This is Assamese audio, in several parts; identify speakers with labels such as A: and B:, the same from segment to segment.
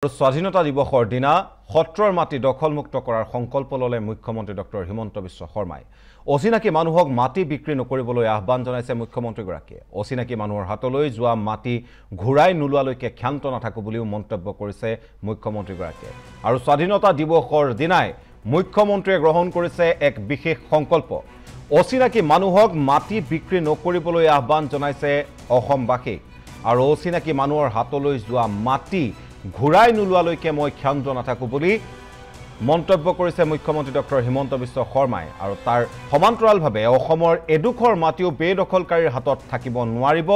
A: স্বাধীনতা দিৱসৰ দিনা সত্ৰৰ মাটি দখলমুক্ত কৰাৰ সংকল্প ললে মুখ্যমন্ত্ৰী ডক্টৰ হিমন্ত বিশ্ব শৰ্মাই অচিনাকি মানুহক মাটি বিক্ৰী নকৰিবলৈ আহ্বান জনাইছে মুখ্যমন্ত্ৰীগৰাকীয়ে অচিনাকি মানুহৰ হাতলৈ যোৱা মাটি ঘূৰাই নোলোৱালৈকে ক্ষান্ত নাথাকো বুলিও মন্তব্য কৰিছে মুখ্যমন্ত্ৰীগৰাকীয়ে আৰু স্বাধীনতা দিৱসৰ দিনাই মুখ্যমন্ত্ৰীয়ে গ্ৰহণ কৰিছে এক বিশেষ সংকল্প অচিনাকি মানুহক মাটি বিক্ৰী নকৰিবলৈ আহ্বান জনাইছে অসমবাসীক আৰু অচিনাকি মানুহৰ হাতলৈ যোৱা মাটি ঘূৰাই নোলোৱালৈকে মই ক্ষান্ত নাথাকো বুলি মন্তব্য কৰিছে মুখ্যমন্ত্ৰী ডক্টৰ হিমন্ত বিশ্ব শৰ্মাই আৰু তাৰ সমান্তৰালভাৱে অসমৰ এডুখৰ মাটিও বেদখলকাৰীৰ হাতত থাকিব নোৱাৰিব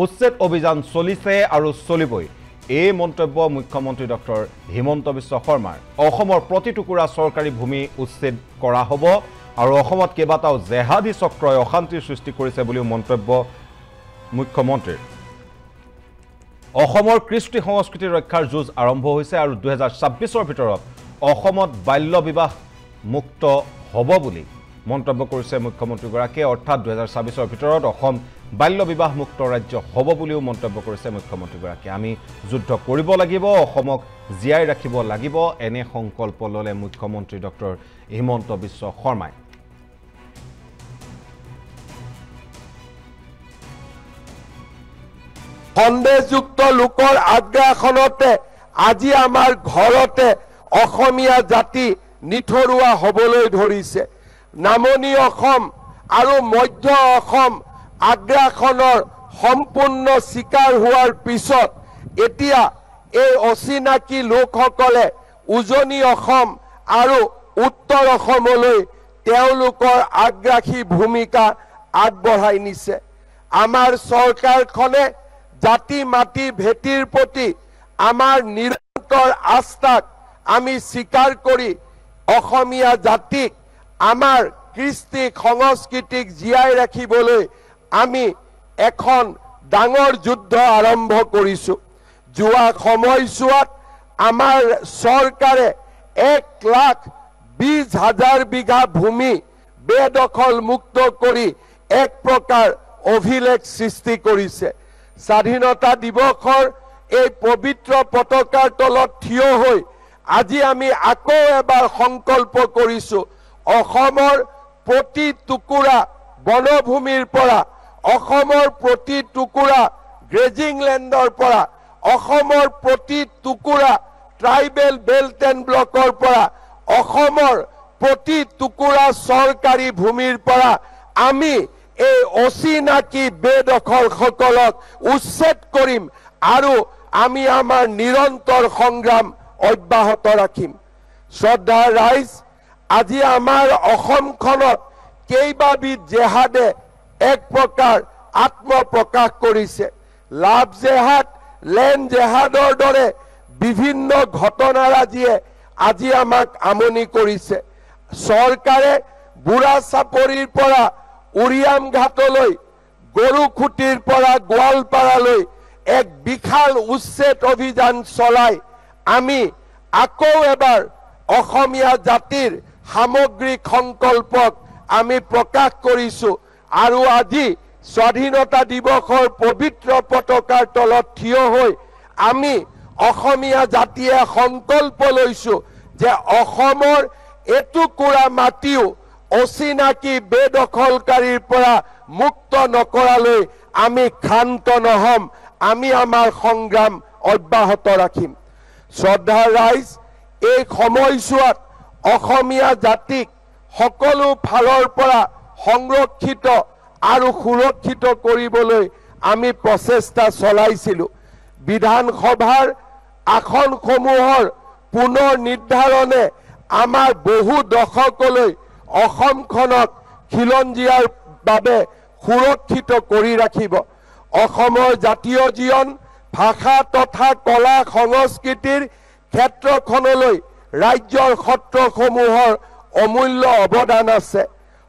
A: উচ্ছেদ অভিযান চলিছে আৰু চলিবই এই মন্তব্য মুখ্যমন্ত্ৰী ডক্টৰ হিমন্ত বিশ্ব শৰ্মাৰ অসমৰ প্ৰতি টুকুৰা চৰকাৰী ভূমি উচ্ছেদ কৰা হ'ব আৰু অসমত কেইবাটাও জেহাদী চক্ৰই অশান্তিৰ সৃষ্টি কৰিছে বুলিও মন্তব্য মুখ্যমন্ত্ৰীৰ অসমৰ কৃষ্টি সংস্কৃতি ৰক্ষাৰ যুঁজ আৰম্ভ হৈছে আৰু 2026ৰ ভিতৰত অসমত বাল্য বিবাহ মুক্ত হ'ব বুলি মন্তব্য কৰিছে মুখ্যমন্ত্ৰীগৰাকীয়ে অৰ্থাৎ 2026ৰ ভিতৰত অসম বাল্য বিবাহ মুক্ত ৰাজ্য হ'ব বুলিও মন্তব্য কৰিছে মুখ্যমন্ত্ৰীগৰাকীয়ে আমি যুদ্ধ কৰিব লাগিব অসমক জীয়াই ৰাখিব লাগিব এনে সংকল্প ললে মুখ্যমন্ত্ৰী ডক্টৰ হিমন্ত বিশ্ব শৰ্মাই
B: সন্দেহযুক্ত লোকৰ আগ্ৰাসনতে আজি আমাৰ ঘৰতে অসমীয়া জাতি নিথৰুৱা হ'বলৈ ধৰিছে নামনি অসম আৰু মধ্য অসম আগ্ৰাসনৰ সম্পূৰ্ণ শিকাৰ হোৱাৰ পিছত এতিয়া এই অচিনাকি লোকসকলে উজনি অসম আৰু উত্তৰ অসমলৈ তেওঁলোকৰ আগ্ৰাসী ভূমিকা আগবঢ়াই নিছে আমাৰ চৰকাৰখনে জাতি মাটি ভেটিৰ প্ৰতি আমাৰ নিৰন্তৰ আস্থাক আমি স্বীকাৰ কৰি অসমীয়া জাতিক আমাৰ কৃষ্টি সংস্কৃতিক জীয়াই ৰাখিবলৈ আমি এখন ডাঙৰ যুদ্ধ আৰম্ভ কৰিছো যোৱা সময়ছোৱাত আমাৰ চৰকাৰে 1,20,000 বিঘা ভূমি বেদখল মুক্ত কৰি এক প্ৰকাৰ অভিলেখ সৃষ্টি কৰিছে স্বাধীনতা দিৱসৰ এই পবিত্ৰ পতাকাৰ তলত থিয় হৈ আজি আমি আকৌ এবাৰ সংকল্প কৰিছো অসমৰ প্ৰতি টুকুৰা বনভূমিৰ পৰা অসমৰ প্ৰতি টুকুৰা গ্ৰেজিং লেণ্ডৰ পৰা অসমৰ প্ৰতি টুকুৰা ট্ৰাইবেল বেল্ট এণ্ড ব্লকৰ পৰা অসমৰ প্ৰতি টুকুৰা চৰকাৰী ভূমিৰ পৰা আমি এই অচিনাকি বেদখলসকলক উচ্ছেদ কৰিম আৰু আমি আমাৰ নিৰন্তৰ সংগ্ৰাম অব্যাহত ৰাখিম শ্ৰদ্ধা ৰাইজ আজি আমাৰ অসমখনত কেইবাবিধ জেহাদে এক প্ৰকাৰ আত্মপ্ৰকাশ কৰিছে লাভ জেহাদ লেণ্ড জেহাদৰ দৰে বিভিন্ন ঘটনাৰাজিয়ে আজি আমাক আমনি কৰিছে চৰকাৰে বুঢ়া চাপৰিৰ পৰা উৰিয়াম ঘাটলৈ গৰুখুটিৰ পৰা গোৱালপাৰালৈ এক বিশাল উচ্ছেদ অভিযান চলাই আমি আকৌ এবাৰ অসমীয়া জাতিৰ সামগ্ৰিক সংকল্পক আমি প্ৰকাশ কৰিছো আৰু আজি স্বাধীনতা দিৱসৰ পবিত্ৰ পতাকাৰ তলত থিয় হৈ আমি অসমীয়া জাতিয়ে সংকল্প লৈছো যে অসমৰ এটুকুৰা মাটিও অচিনাকি বেদখলকাৰীৰ পৰা মুক্ত নকৰালৈ আমি ক্ষান্ত নহম আমি আমাৰ সংগ্ৰাম অব্যাহত ৰাখিম শ্ৰদ্ধা ৰাইজ এই সময়ছোৱাত অসমীয়া জাতিক সকলো ফালৰ পৰা সংৰক্ষিত আৰু সুৰক্ষিত কৰিবলৈ আমি প্ৰচেষ্টা চলাইছিলো বিধানসভাৰ আসনসমূহৰ পুনৰ নিৰ্ধাৰণে আমাৰ বহু দশকলৈ অসমখনক খিলঞ্জীয়াৰ বাবে সুৰক্ষিত কৰি ৰাখিব অসমৰ জাতীয় জীৱন ভাষা তথা কলা সংস্কৃতিৰ ক্ষেত্ৰখনলৈ ৰাজ্যৰ সত্ৰসমূহৰ অমূল্য অৱদান আছে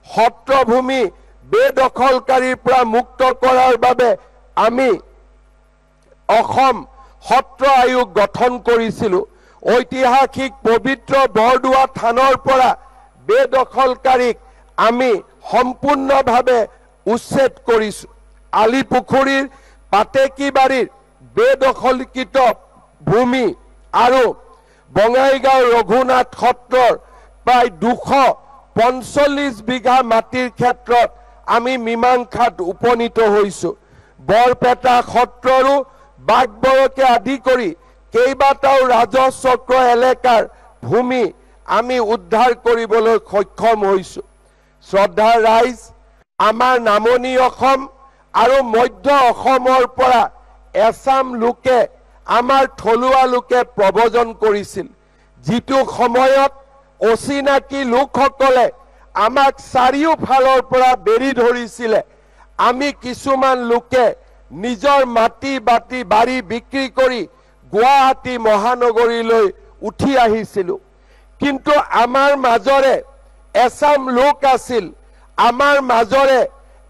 B: সত্ৰভূমি বেদখলকাৰীৰ পৰা মুক্ত কৰাৰ বাবে আমি অসম সত্ৰ আয়োগ গঠন কৰিছিলো ঐতিহাসিক পবিত্ৰ বৰদোৱা থানৰ পৰা বেদখলকাৰীক আমি সম্পূৰ্ণভাৱে উচ্ছেদ কৰিছো আলিপুখুৰীৰ পাতেকীবাৰীৰ বেদখলকৃত ভূমি আৰু বঙাইগাঁও ৰঘুনাথ সত্ৰৰ প্ৰায় 245 বিঘা মাটিৰ ক্ষেত্ৰত আমি মীমাংসাত উপনীত হৈছো। বৰপেটা সত্ৰৰো বাগবৰকে আদি কৰি কেইবাটাও ৰাজচক্ৰ এলেকাৰ ভূমি আমি উদ্ধাৰ কৰিবলৈ সক্ষম হৈছো। শ্ৰদ্ধাৰ ৰাইজ, আমাৰ নামনি অসম আৰু মধ্য অসমৰ পৰা এছাম লোকে আমাৰ থলুৱা লোকে প্ৰব্ৰজন কৰিছিল, যিটো সময়ত অচিনাকি লোকসকলে আমাক চাৰিওফালৰ পৰা বেৰি ধৰিছিলে। আমি কিছুমান লোকে নিজৰ মাটি বাৰী বিক্ৰী কৰি গুৱাহাটী মহানগৰীলৈ উঠি আহিছিলো। কিন্তু আমাৰ মাজৰে এছাম লোক আছিল, আমাৰ মাজৰে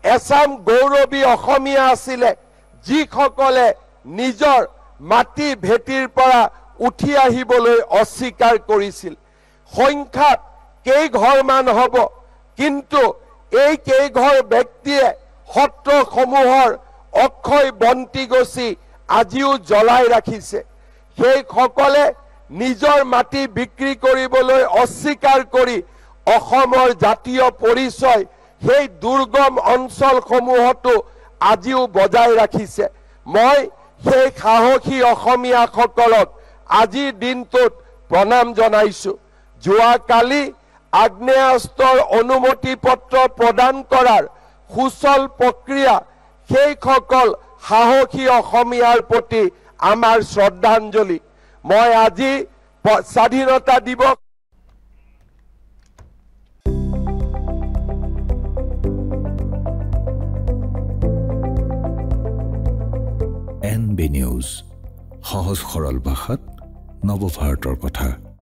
B: এছাম গৌৰৱী অসমীয়া আছিলে, যিসকলে নিজৰ মাটি ভেটিৰ পৰা উঠি আহিবলৈ অস্বীকাৰ কৰিছিল। সংখ্যাত কেইঘৰমান হ'ব, কিন্তু এই কেইঘৰ ব্যক্তিয়ে সত্ৰসমূহৰ অক্ষয় বন্তি গছি আজিও জ্বলাই ৰাখিছে। সেইসকলে নিজৰ মাটি বিক্ৰী কৰিবলৈ অস্বীকাৰ কৰি অসমৰ জাতীয় পৰিচয় সেই দুৰ্গম অঞ্চলসমূহতো আজিও বজাই ৰাখিছে। মই সেই সাহসী অসমীয়াসকলক আজিৰ দিনটোত প্ৰণাম জনাইছো। যোৱাকালি আগ্নেয়াস্ত্ৰৰ অনুমতি পত্ৰ প্ৰদান কৰাৰ সুচল প্ৰক্ৰিয়া সেইসকল সাহসী অসমীয়াৰ প্ৰতি আমাৰ শ্ৰদ্ধাঞ্জলি। মই আজি স্বাধীনতা দিৱস
C: NB নিউজ, সহজ সৰল ভাষাত নৱভাৰতৰ কথা।